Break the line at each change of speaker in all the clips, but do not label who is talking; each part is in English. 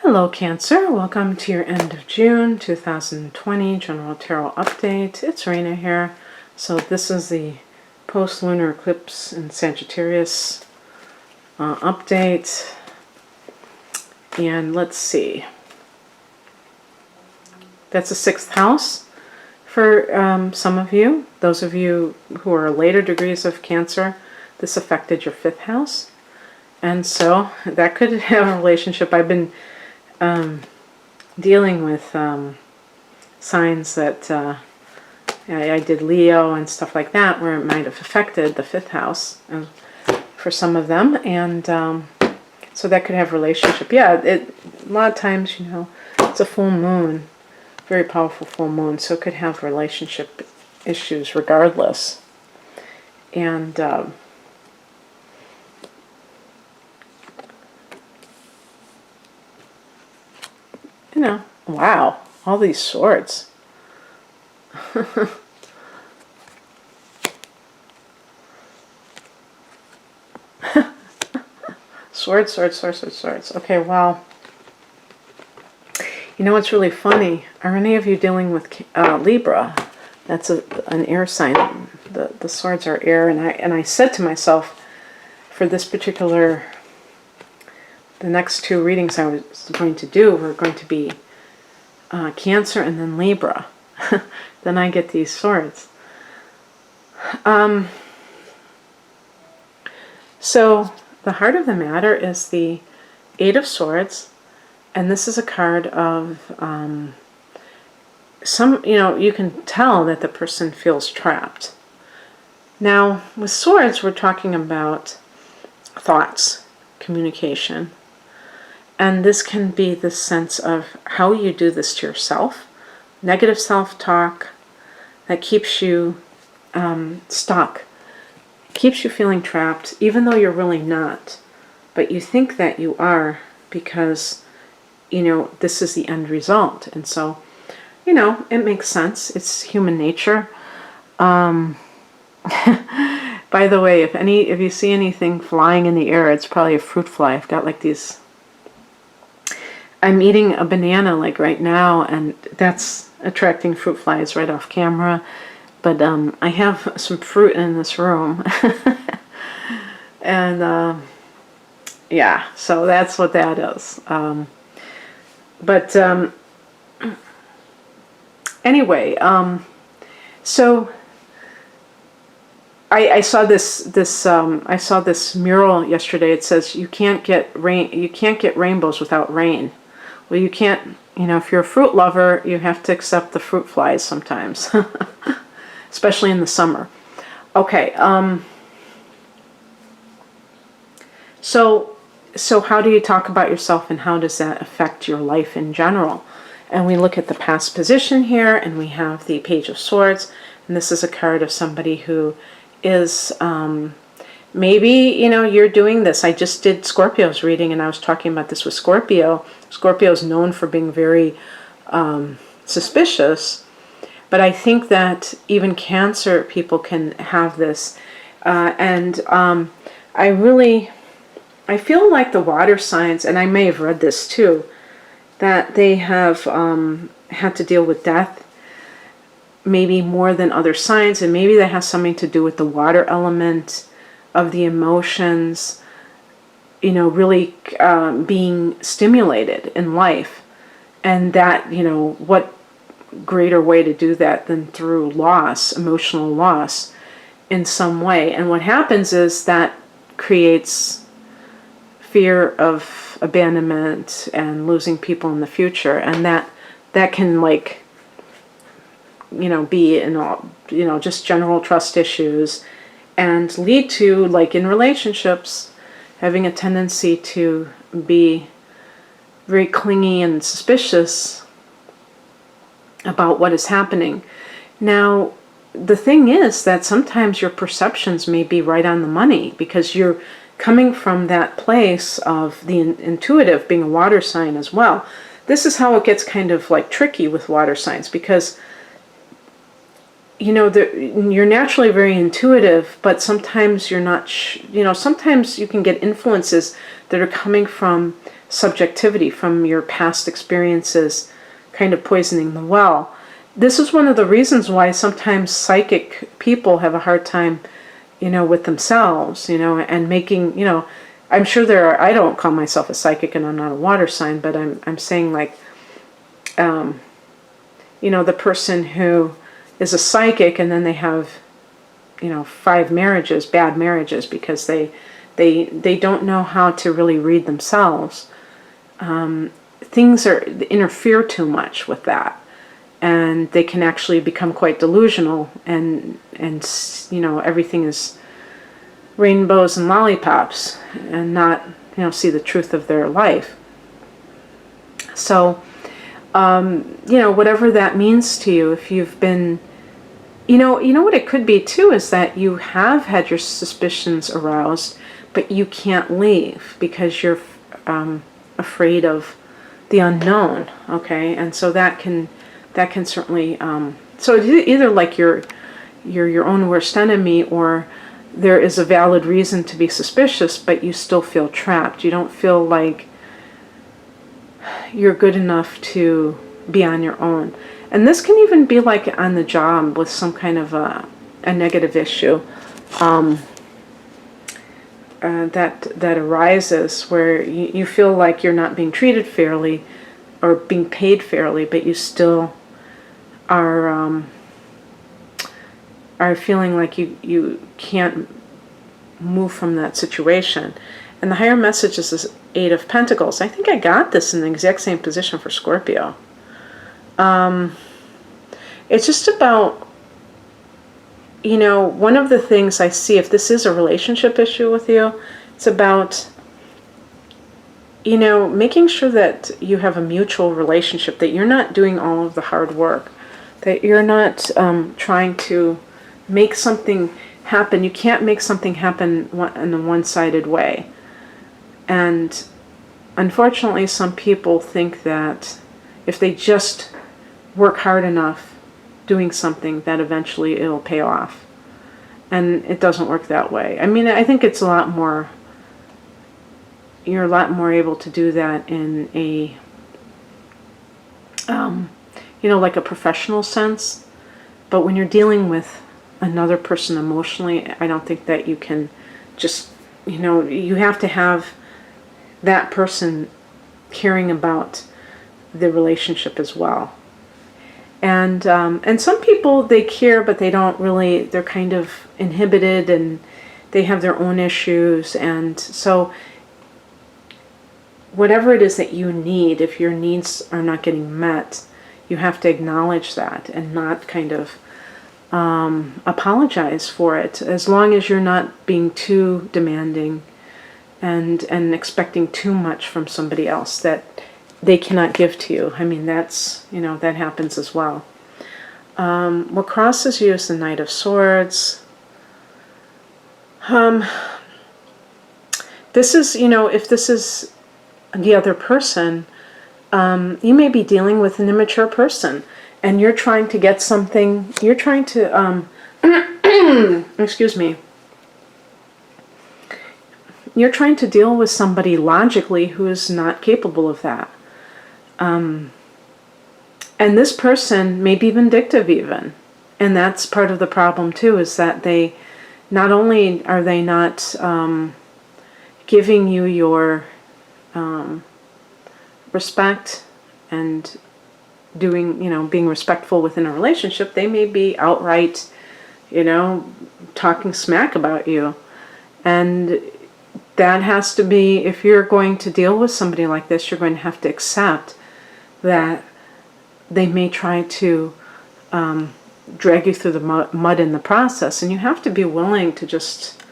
Hello Cancer, welcome to your end of June 2020 General Tarot Update. It's Raina here. So this is the post-lunar eclipse in Sagittarius update. And let's see. That's the 6th house for some of you. Those of you who are later degrees of Cancer, this affected your 5th house. And so that could have a relationship. I've been dealing with signs that I did Leo and stuff like that, where it might have affected the 5th house for some of them, and so that could have relationship. Yeah, a lot of times, you know, it's a full moon, very powerful full moon, so it could have relationship issues regardless. And you know, wow, all these swords. Swords, swords, swords, swords, swords. Okay, well, you know what's really funny? Are any of you dealing with Libra? That's an air sign. The swords are air, and I said to myself, for this particular, the next 2 readings I was going to do were going to be Cancer and then Libra. Then I get these swords. So the heart of the matter is the 8 of Swords, and this is a card of you know, you can tell that the person feels trapped. Now, with swords, we're talking about thoughts, communication. And this can be the sense of how you do this to yourself. Negative self-talk that keeps you stuck, keeps you feeling trapped, even though you're really not. But you think that you are because, you know, this is the end result. And so, you know, it makes sense. It's human nature. By the way, if you see anything flying in the air, it's probably a fruit fly. I've got like these... I'm eating a banana like right now, and that's attracting fruit flies right off camera. But I have some fruit in this room. And yeah, so that's what that is. Anyway, so I saw this mural yesterday. It says you can't get rainbows without rain. Well, you can't, you know, if you're a fruit lover, you have to accept the fruit flies sometimes, especially in the summer. Okay, so how do you talk about yourself, and how does that affect your life in general? And we look at the past position here, and we have the Page of Swords, and this is a card of somebody who is... maybe, you know, you're doing this. I just did Scorpio's reading, and I was talking about this with Scorpio. Scorpio is known for being very suspicious, but I think that even Cancer people can have this. I feel like the water signs, and I may have read this too, that they have had to deal with death, maybe more than other signs, and maybe that has something to do with the water element of the emotions, you know, really being stimulated in life. And that, you know, what greater way to do that than through loss, emotional loss in some way. And what happens is that creates fear of abandonment and losing people in the future. And that can, like, you know, be in all, you know, just general trust issues, and lead to, like in relationships, having a tendency to be very clingy and suspicious about what is happening. Now, the thing is that sometimes your perceptions may be right on the money, because you're coming from that place of the intuitive, being a water sign as well. This is how it gets kind of like tricky with water signs, because you know, you're naturally very intuitive, but sometimes you're not, you know, sometimes you can get influences that are coming from subjectivity from your past experiences kind of poisoning the well. This is one of the reasons why sometimes psychic people have a hard time, with themselves, and making, I'm sure I don't call myself a psychic and I'm not a water sign, but I'm saying like, the person who is a psychic and then they have, 5 marriages, bad marriages, because they don't know how to really read themselves. Things interfere too much with that, and they can actually become quite delusional, and everything is rainbows and lollipops, and not see the truth of their life. So whatever that means to you, if you've been, what it could be too is that you have had your suspicions aroused, but you can't leave because you're afraid of the unknown. Okay, and so that can certainly so it's either like you're your own worst enemy, or there is a valid reason to be suspicious, but you still feel trapped. You don't feel like you're good enough to be on your own. And this can even be like on the job with some kind of a negative issue that arises, where you feel like you're not being treated fairly or being paid fairly, but you still are feeling like you can't move from that situation. And the higher message is this 8 of Pentacles. I think I got this in the exact same position for Scorpio. It's just about, one of the things I see, if this is a relationship issue with you, it's about, making sure that you have a mutual relationship, that you're not doing all of the hard work, that you're not trying to make something happen. You can't make something happen in a one-sided way. And unfortunately, some people think that if they just work hard enough doing something, that eventually it'll pay off. And it doesn't work that way. I mean, I think it's you're a lot more able to do that in a, like a professional sense. But when you're dealing with another person emotionally, I don't think that you can just, you have to have that person caring about the relationship as well. And some people, they care, but they don't really, they're kind of inhibited and they have their own issues. And so whatever it is that you need, if your needs are not getting met, you have to acknowledge that and not kind of apologize for it, as long as you're not being too demanding and expecting too much from somebody else that they cannot give to you. I mean, that's, that happens as well. What crosses you is the Knight of Swords. This is, if this is the other person, you may be dealing with an immature person, and you're trying to get something, you're trying to, excuse me, you're trying to deal with somebody logically who is not capable of that. And this person may be vindictive even. And that's part of the problem too, is that they, not only are they not giving you your respect and doing, being respectful within a relationship, they may be outright, talking smack about you. And that has to be, if you're going to deal with somebody like this, you're going to have to accept that they may try to drag you through the mud in the process, and you have to be willing to just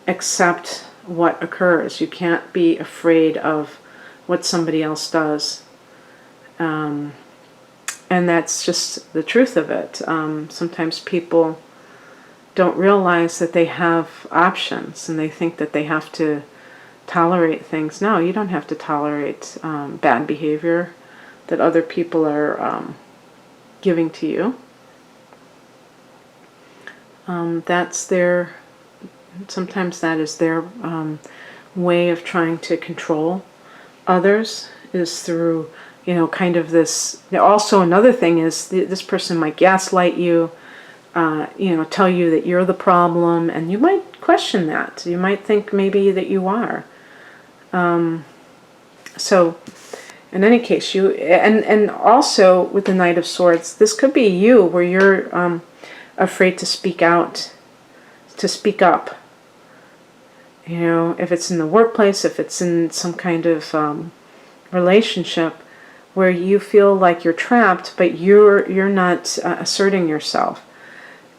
accept what occurs. You can't be afraid of what somebody else does. And that's just the truth of it. Sometimes people don't realize that they have options, and they think that they have to tolerate things. No, you don't have to tolerate bad behavior that other people are giving to you. That's their, sometimes that is their way of trying to control others is through, kind of this. Also, another thing is this person might gaslight you, tell you that you're the problem, and you might question that. You might think maybe that you are. So, in any case, and also with the Knight of Swords, this could be you where you're afraid to speak out, to speak up. If it's in the workplace, if it's in some kind of relationship where you feel like you're trapped, but you're not asserting yourself.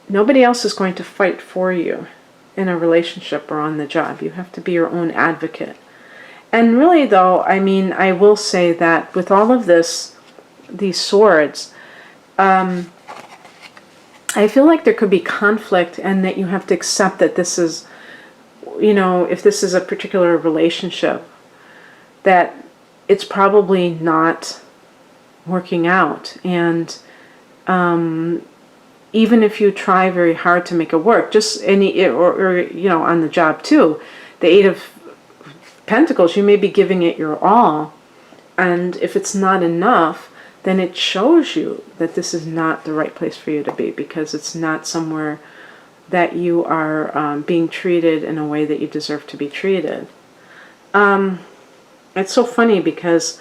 Nobody else is going to fight for you in a relationship or on the job. You have to be your own advocate. And really, though, I will say that with all of these swords, I feel like there could be conflict, and that you have to accept that this is, if this is a particular relationship, that it's probably not working out. And even if you try very hard to make it work, just or on the job too, the Eight of Pentacles, you may be giving it your all, and if it's not enough, then it shows you that this is not the right place for you to be, because it's not somewhere that you are being treated in a way that you deserve to be treated. It's so funny because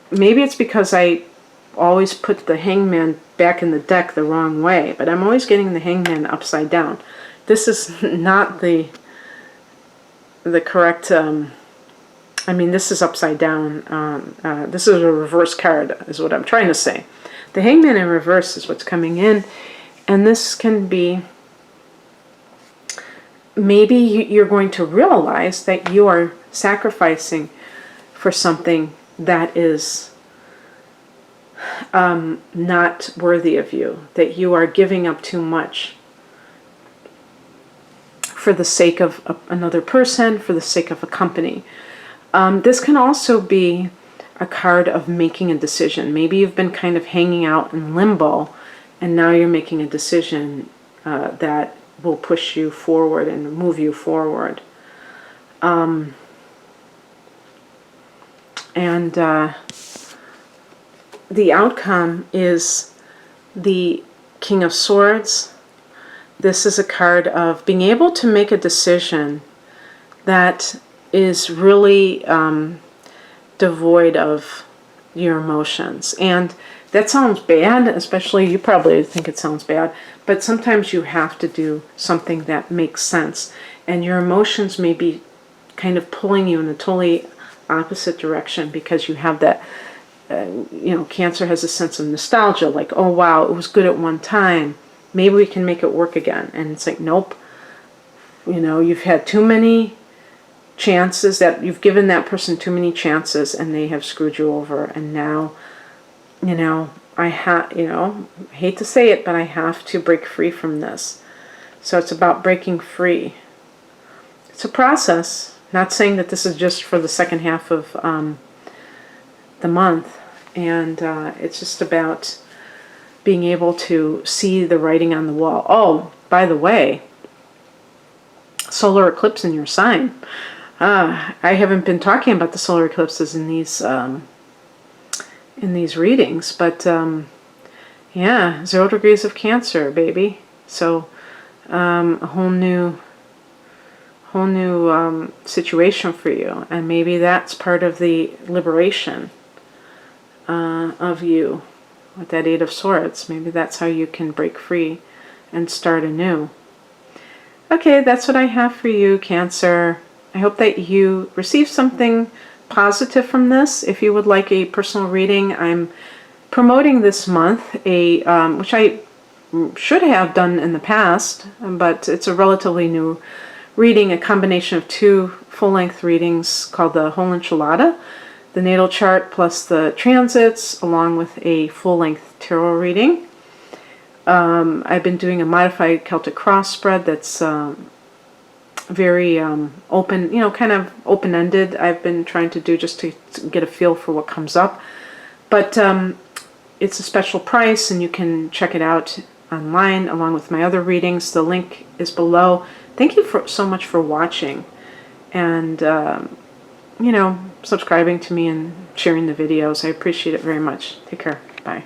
maybe it's because I always put the Hangman back in the deck the wrong way, but I'm always getting the Hangman upside down. This is not the correct, this is upside down. This is a reverse card, is what I'm trying to say. The Hangman in reverse is what's coming in, and this can be, maybe you're going to realize that you are sacrificing for something that is not worthy of you, that you are giving up too much for the sake of another person, for the sake of a company. This can also be a card of making a decision. Maybe you've been kind of hanging out in limbo, and now you're making a decision that will push you forward and move you forward. The outcome is the King of Swords. This is a card of being able to make a decision that is really devoid of your emotions. And that sounds bad, especially, you probably think it sounds bad, but sometimes you have to do something that makes sense. And your emotions may be kind of pulling you in a totally opposite direction, because you have that, Cancer has a sense of nostalgia, like, oh wow, it was good at one time, maybe we can make it work again. And it's like, nope, you've had too many chances, that you've given that person too many chances, and they have screwed you over. And now, I hate to say it, but I have to break free from this. So it's about breaking free. It's a process. Not saying that this is just for the second half of the month. And it's just about being able to see the writing on the wall. Oh, by the way, solar eclipse in your sign. I haven't been talking about the solar eclipses in these readings, but yeah, 0 degrees of Cancer, baby. So a whole new situation for you, and maybe that's part of the liberation of you with that Eight of Swords. Maybe that's how you can break free and start anew. Okay, that's what I have for you, Cancer. I hope that you receive something positive from this. If you would like a personal reading, I'm promoting this month which I should have done in the past, but it's a relatively new reading, a combination of 2 full-length readings called the Whole Enchilada, the natal chart plus the transits, along with a full-length tarot reading. I've been doing a modified Celtic cross spread that's very open, kind of open-ended. I've been trying to do just to get a feel for what comes up. But it's a special price, and you can check it out online along with my other readings. The link is below. Thank you so much for watching. And, subscribing to me and sharing the videos. I appreciate it very much. Take care. Bye.